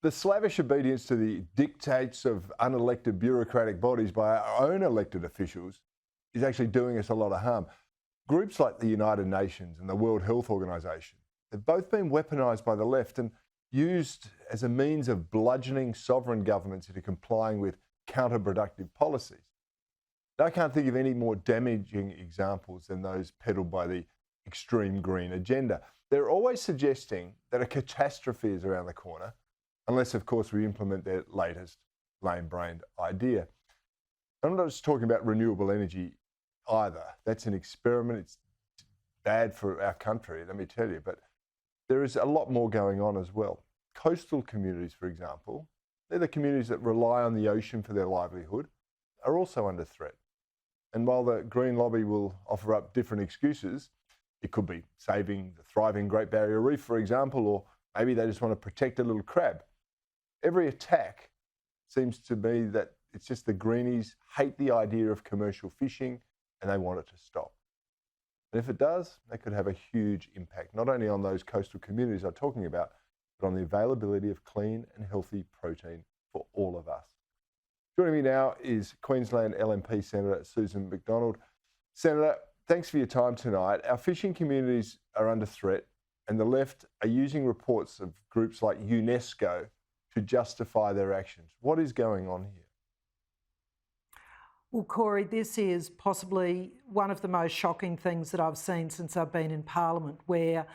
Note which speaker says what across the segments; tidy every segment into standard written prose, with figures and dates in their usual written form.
Speaker 1: The slavish obedience to the dictates of unelected bureaucratic bodies by our own elected officials is actually doing us a lot of harm. Groups like the United Nations and the World Health Organization have both been weaponised by the left and used as a means of bludgeoning sovereign governments into complying with counterproductive policies. I can't think of any more damaging examples than those peddled by the extreme green agenda. They're always suggesting that a catastrophe is around the corner, unless, of course, we implement their latest lame-brained idea. I'm not just talking about renewable energy either. That's an experiment. It's bad for our country, let me tell you. But there is a lot more going on as well. Coastal communities, for example, they're the communities that rely on the ocean for their livelihood, are also under threat. And while the Green Lobby will offer up different excuses, it could be saving the thriving Great Barrier Reef, for example, or maybe they just want to protect a little crab. Every attack seems to be that it's just the greenies hate the idea of commercial fishing and they want it to stop. And if it does, that could have a huge impact, not only on those coastal communities I'm talking about, but on the availability of clean and healthy protein for all of us. Joining me now is Queensland LNP Senator Susan McDonald. Senator, thanks for your time tonight. Our fishing communities are under threat and the left are using reports of groups like UNESCO to justify their actions. What is going on here?
Speaker 2: Well, Corey, this is possibly one of the most shocking things that I've seen since I've been in Parliament, where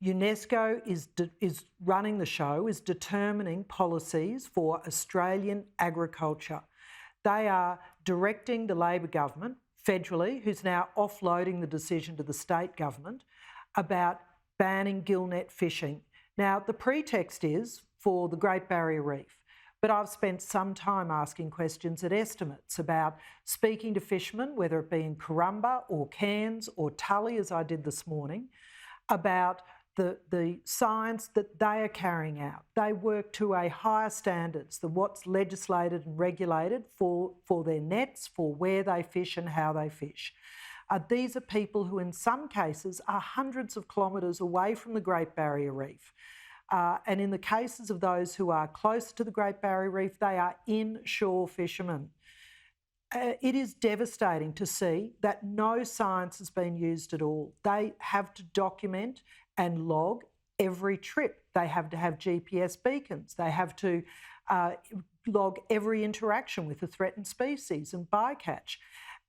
Speaker 2: UNESCO is running the show, is determining policies for Australian agriculture. They are directing the Labor government, federally, who's now offloading the decision to the state government, about banning gillnet fishing. Now, the pretext is for the Great Barrier Reef. But I've spent some time asking questions at estimates about speaking to fishermen, whether it be in Corumba or Cairns or Tully, as I did this morning, about the science that they are carrying out. They work to a higher standards than what's legislated and regulated for their nets, for where they fish and how they fish. These are people who in some cases are hundreds of kilometres away from the Great Barrier Reef. And in the cases of those who are close to the Great Barrier Reef, they are inshore fishermen. It is devastating to see that no science has been used at all. They have to document and log every trip. They have to have GPS beacons. They have to log every interaction with a threatened species and bycatch.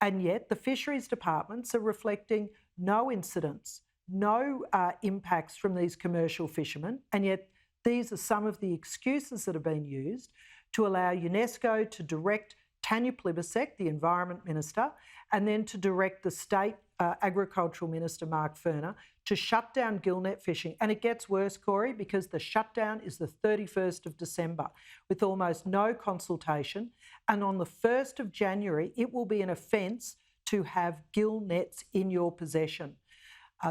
Speaker 2: And yet the fisheries departments are reflecting no incidents, no impacts from these commercial fishermen, and yet these are some of the excuses that have been used to allow UNESCO to direct Tanya Plibersek, the Environment Minister, and then to direct the State Agricultural Minister, Mark Furner, to shut down gillnet fishing. And it gets worse, Corey, because the shutdown is the 31st of December, with almost no consultation. And on the 1st of January, it will be an offence to have gill nets in your possession.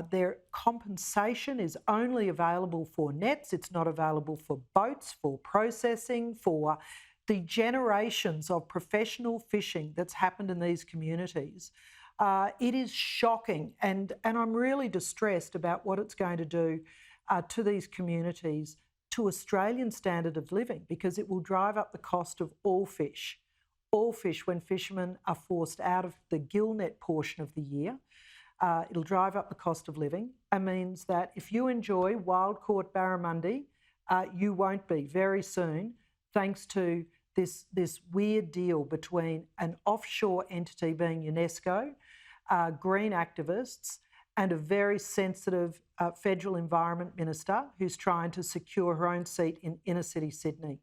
Speaker 2: Their compensation is only available for nets. It's not available for boats, for processing, for the generations of professional fishing that's happened in these communities. It is shocking, and I'm really distressed about what it's going to do to these communities, to Australian standard of living, because it will drive up the cost of all fish when fishermen are forced out of the gillnet portion of the year. It'll drive up the cost of living and means that if you enjoy wild-caught barramundi, you won't be very soon, thanks to this weird deal between an offshore entity being UNESCO, green activists, and a very sensitive federal environment minister who's trying to secure her own seat in inner city Sydney.